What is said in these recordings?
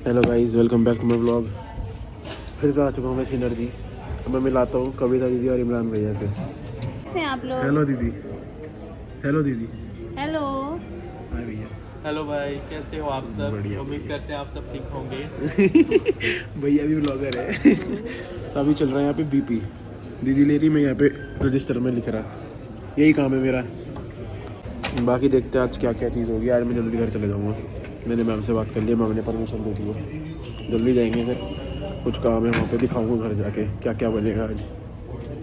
Hello guys, welcome back to my blog. फिर से आ चुका हूँ मैं सिनर्जी। अब मैं मिलाता हूँ कविता दीदी और इमरान भैया से। कैसे हैं आप लोग? हेलो दीदी। हेलो दीदी। हेलो। हाय भैया। हेलो भाई, कैसे हो आप सब? बढ़िया उम्मीद बढ़िया। करते हैं आप सब ठीक होंगे। भैया भी ब्लॉगर है। तो अभी चल रहा है यहाँ पे बीपी। दीदी ले रही, मैं यहाँ पे रजिस्टर में लिख रहा। यही काम है मेरा। बाकी देखते हैं आज क्या क्या चीज़ होगी। आज मैं जल्दी घर चले जाऊँगा। मैंने मैम से बात कर लिया, मैम ने परमिशन दे दी है। जल्दी जाएंगे, फिर कुछ काम है वहाँ पे, दिखाऊंगा घर जाके क्या क्या बनेगा आज।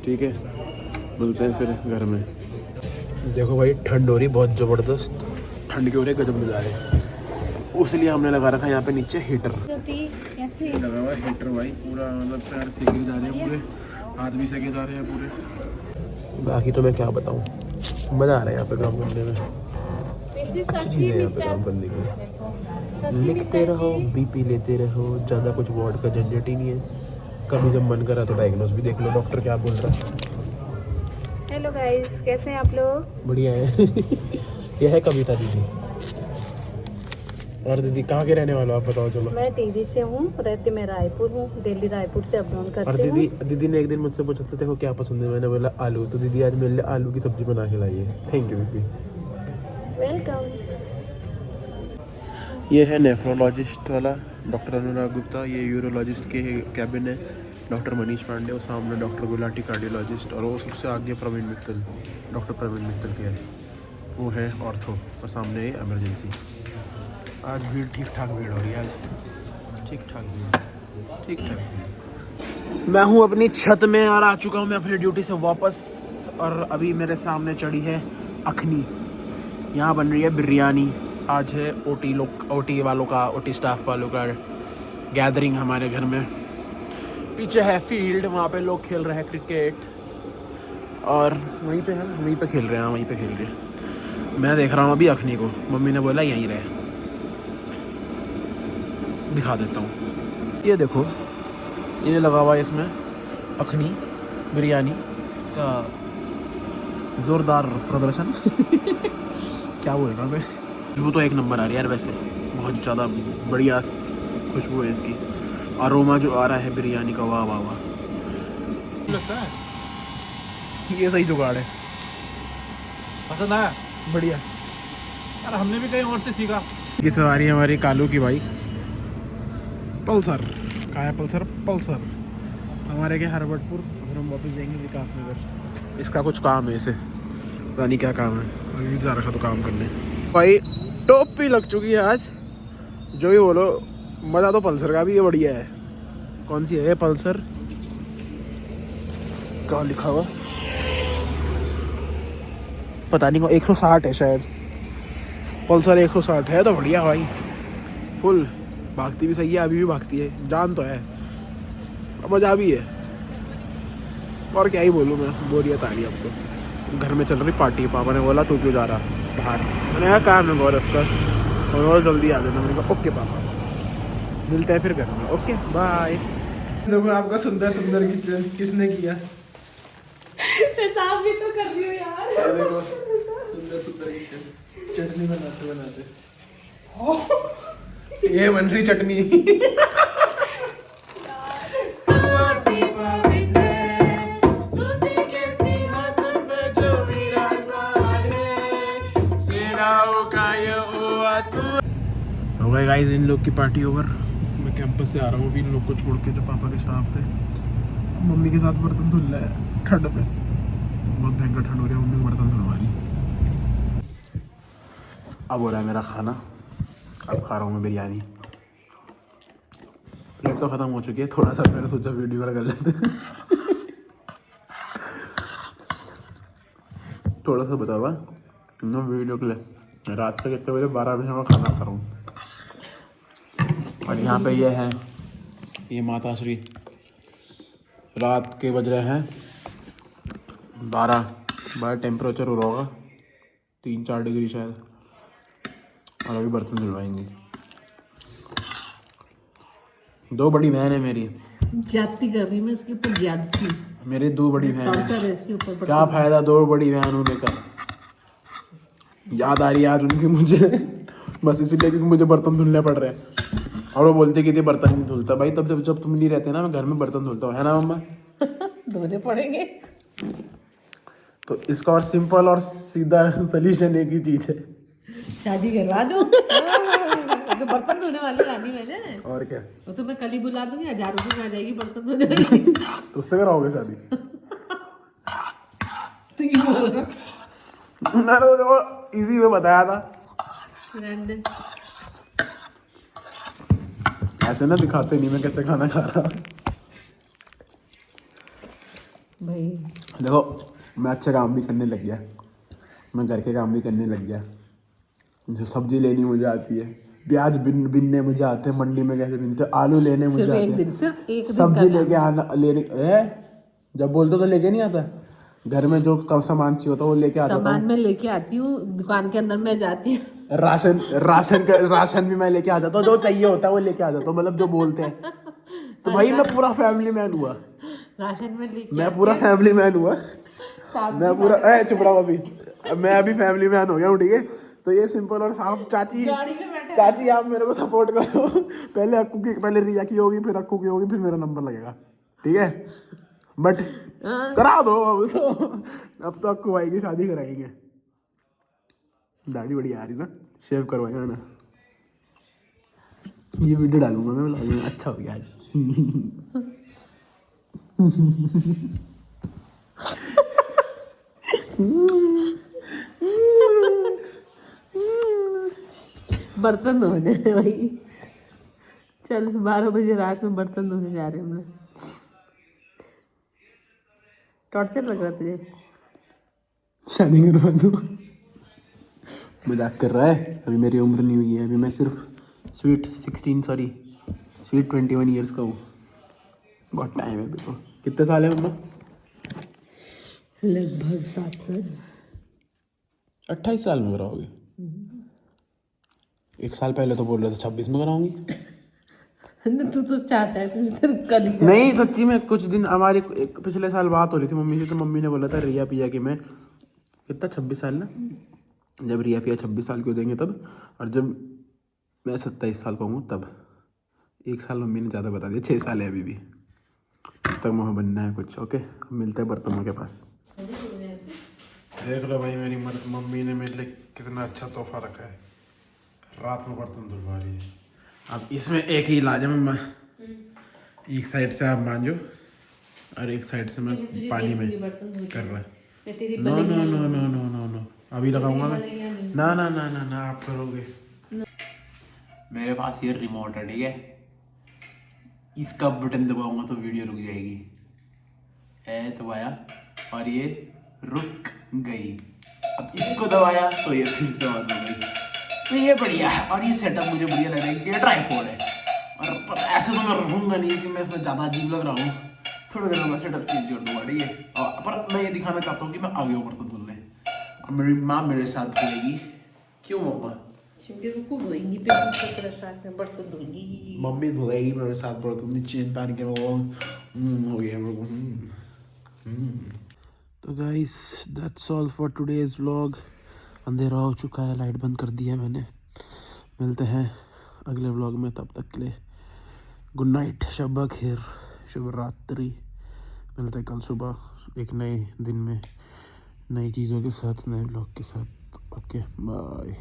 ठीक है, मिलते हैं फिर घर में। देखो भाई, ठंड हो रही बहुत ज़बरदस्त। ठंड के हो रही गजब नज़ारे, उसलिए हमने लगा रखा है यहाँ पे नीचे हीटर। कैसे? लगा हुआ हीटर भाई, पूरा मतलब पैर सेके जा रहे हैं पूरे, हाथ भी सेके जा रहे हैं पूरे। बाकी तो मैं क्या बताऊँ, मज़ा आ रहा है यहाँ पे काम करने में। अच्छी चीज़ है यहाँ पे काम करने की। लिखते रहो, बीपी लेते रहो, ज़्यादा कुछ वार्ड का झंझट ही नहीं है। कभी जब मन करा तो डायग्नोस भी देख लो, डॉक्टर क्या बोल रहा है। हेलो गाइस, कैसे हैं आप लोग? बढ़िया है। यह है कविता दीदी। और दीदी कहाँ के रहने वाले हो आप बताओ चलो। मैं टीवी से हूँ, रहती मैं रायपुर हूँ, दिल्ली रायपुर से अप डाउन और करती हूँ। दीदी ने एक दिन मुझसे पूछा था देखो क्या पसंद है, मैंने बोला आलू। तो दीदी आज मेरे लिए आलू की सब्जी बना के लाई है। थैंक यू दीदी। वेलकम। ये है नेफ्रोलॉजिस्ट वाला डॉक्टर अनुराग गुप्ता। ये यूरोलॉजिस्ट के कैबिन है डॉक्टर मनीष पांडे। और सामने डॉक्टर गुलाटी कार्डियोलॉजिस्ट। और वो सबसे आगे प्रवीण मित्तल, डॉक्टर प्रवीण मित्तल के है, वो है ऑर्थो। और सामने है इमरजेंसी। आज भीड़ ठीक ठाक भीड़ हो रही है आज, ठीक ठाक भीड़, ठीक ठाक भीड़। मैं हूँ अपनी छत में और आ चुका हूँ मैं अपनी ड्यूटी से वापस। और अभी मेरे सामने चढ़ी है अखनी। यहाँ बन रही है बिरयानी। आज है ओटी वालों का, ओटी स्टाफ वालों का गैदरिंग हमारे घर में। पीछे है फील्ड, वहाँ पे लोग खेल रहे हैं क्रिकेट। और वहीं पे हम वहीं पे खेल रहे हैं, वहीं पे खेल रहे हैं। मैं देख रहा हूँ अभी अखनी को। मम्मी ने बोला यहीं रहे, दिखा देता हूँ। ये देखो, ये लगा हुआ है इसमें अखनी बिरयानी का ज़ोरदार प्रदर्शन। क्या बोल रहा हूँ मैं। खुशबू तो एक नंबर आ रही है यार, वैसे बहुत ज़्यादा बढ़िया खुशबू है इसकी। अरोमा जो आ रहा है बिरयानी का, वाह वाह वाह लगता है। ये सही जुगाड़ है, पसंद आया? बढ़िया। यार हमने भी कहीं और से सीखा। ये सवारी है हमारी कालू की बाइक पल्सर। कहाँ है पल्सर? पल्सर हमारे के हरबटपुर। फिर हम वापस जाएंगे विकास नगर। इसका कुछ काम है, इसे पता नहीं क्या काम है। अभी जा रखा तो काम करने। भाई टोपी लग चुकी है आज, जो भी बोलो। मज़ा तो पल्सर का भी ये बढ़िया है। कौन सी है ये पल्सर? क्या लिखा हुआ पता नहीं, 160 है शायद। पल्सर 160 है तो बढ़िया भाई, फुल भागती भी सही है। अभी भी भागती है, जान तो है, मज़ा भी है। और क्या ही बोलूँ मैं, बोरियत आ रही है अब तो। घर में चल रही पार्टी। पापा ने बोला तू क्यों जा रहा बाहर? मैंने कहा काम है गौरव का, और जल्दी आ जाना। मैंने कहा ओके पापा, मिलते हैं फिर घर में। Okay bye. देखो आपका सुंदर सुंदर किचन किसने किया? पेशाब भी तो कर रही हो यार। देखो सुंदर सुंदर किचन, चटनी बनाते बनाते ये बन रही चटनी। हो गए गाइस इन लोग की पार्टी ओवर। मैं कैंपस से आ रहा हूँ अभी, इन लोग को छोड़ के, जो पापा के स्टाफ थे। मम्मी के साथ बर्तन धुल रहा है ठंड में, बहुत भयंकर ठंड हो रही है। मम्मी बर्तन धुलवा रही। अब हो रहा है मेरा खाना, अब खा रहा हूँ मैं बिरयानी। प्लेट तो ख़त्म हो चुकी है, थोड़ा सा मैंने सोचा वीडियो वाला कर लेते। थोड़ा सा बता हुआ ना वीडियो के लिए। रात के कितने बजे? 12 बजे मैं खाना खा रहा हूँ। और यहाँ पे ये है, ये माता श्री। रात के बज रहे हैं 12। बाहर टेम्परेचर हो रहा होगा 3-4 डिग्री शायद। और अभी बर्तन धुलवाएंगे। 2 बड़ी बहन है मेरी। ज्यादती कर रही मैं इसके ऊपर, ज्यादती। मेरी 2 बड़ी बहन टॉर्चर है है। इसके ऊपर। क्या फ़ायदा 2 बड़ी बहन होने का? याद आ रही है आज उनकी मुझे, बस इसीलिए क्योंकि मुझे बर्तन धुलने पड़ रहे हैं। और वो बोलती कि बर्तन नहीं धुलता। भाई तब जब तुम नहीं रहते ना, मैं घर में बर्तन धुलता हूँ, है ना मम्मा? धोने पड़ेंगे। तो इसका और सिंपल और सीधा सोल्यूशन एक ही चीज है, शादी करवा दो। तो बर्तन धोने वाली लानी मैंने। और क्या। वो तो मैं कल ही बुला दूंगी, 1000 रुपये में आ जाएगी बर्तन धोने वाली। तो उससे कराओगे शादी? तो ये बोल रहा मैंने तो देखो इजी वे बताया था। रहने। ऐसे ना दिखाते नहीं मैं कैसे खाना खा रहा। भाई देखो मैं अच्छे काम भी करने लग गया, मैं घर के काम भी करने लग गया। जो सब्जी लेनी मुझे आती है, प्याज बिनने मुझे आते हैं, मंडी में कैसे बिनते हैं, आलू लेने मुझे सिर्फ आते एक हैं, दिन, सिर्फ एक दिन सब्जी का लेके आना लेने जब बोलते तो लेके नहीं आता। घर में जो कम सामान चाहिए होता है वो लेके आ जाता सामान हूँ। मैं लेके आती हूँ, दुकान के अंदर मैं जाती हूँ। राशन भी मैं लेके आ जाता हूँ, जो चाहिए होता है वो लेके आ जाता हूँ, मतलब जो बोलते हैं। तो भाई मैं पूरा फैमिली मैन हुआ, राशन में लेके मैं पूरा फैमिली मैन हुआ, मैं पूरा चुप रहा हूँ अभी, मैं अभी फैमिली मैन हो गया हूँ, ठीक है। तो ये सिंपल और साफ। चाची आप मेरे को सपोर्ट करो। पहले रिया की होगी, फिर अक्कू की होगी, फिर मेरा नंबर लगेगा, ठीक है। बट करा दो अब तो अक्कू भाई की शादी कराएंगे। दाढ़ी बड़ी आ रही ना, शेव करवाएगा ना। ये वीडियो डालूंगा मैं व्लॉग में, अच्छा हो गया आज। बर्तन धोने भाई। चल 12 बजे रात में बर्तन धोने जा रहे हैं हम लोग। टॉर्चर लग रहा तुझे? शादी करवा दो। मजाक कर रहा है, अभी मेरी उम्र नहीं हुई है, अभी मैं सिर्फ स्वीट 21 ईयर्स का हूँ। बहुत टाइम है अभी तो। कितने साल है मम्मा? लगभग 7 साल। 28 साल में कराओगे? एक साल पहले तो बोल रहे थे 26 में कराऊंगी। तू तो चाहता है तू कल ही नहीं सच्ची में, कुछ दिन हमारी पिछले साल बात हो रही थी मम्मी से, तो मम्मी ने बोला था रिया पिया कि मैं कितना 26 साल ना, जब रिया पिया 26 साल के हो जाएंगे तब, और जब मैं 27 साल का हूँ तब। एक साल मम्मी ने ज़्यादा बता दिया, 6 साल है अभी भी, तब तक वहाँ बनना है कुछ। ओके मिलते हैं बर्तनों के पास। देख लो भाई मेरी मम्मी ने मेरे लिए कितना अच्छा तोहफा रखा है, रात में बर्तन धुलवा रही है। अब इसमें एक ही इलाज है मम्मा, एक साइड से आप मांजो और एक साइड से मैं पानी में कर रहा है। No no no no no no no अभी लगाऊंगा मैं। ना ना ना ना ना आप करोगे। मेरे पास ये रिमोट है, ठीक है, इसका बटन दबाऊंगा तो वीडियो रुक जाएगी। है दबाया और ये रुक गई, अब इसको दबाया तो ये फिर से बंद हो गई। तो ये बढ़िया है, और ये सेटअप मुझे बढ़िया लग रहा है कि ये ट्राइपॉड है। और पर ऐसे तो मैं रहूँगा नहीं कि मैं इसमें ज़्यादा अजीब लग रहा हूँ, थोड़ी देर में सेटअप चेंज कर दूँगा, ठीक है। और पर मैं ये दिखाना चाहता हूँ कि मैं आगे ऊपर तो धुलने, और मेरी माँ मेरे साथ धुलेगी। क्यों मम्मा? क्योंकि रुको धोएंगी पे तेरे साथ में बर्तन धोएंगी। मम्मी धुलेगी मेरे साथ बर्तन, नीचे पहन के वो हो गया मेरे को। तो guys that's all for today's vlog. अंधेरा हो चुका है, लाइट बंद कर दिया मैंने। मिलते हैं अगले व्लॉग में, तब तक के लिए गुड नाइट, शब खैर, शुभ रात्रि। मिलते हैं कल सुबह एक नए दिन में, नई चीज़ों के साथ, नए व्लॉग के साथ। Okay bye.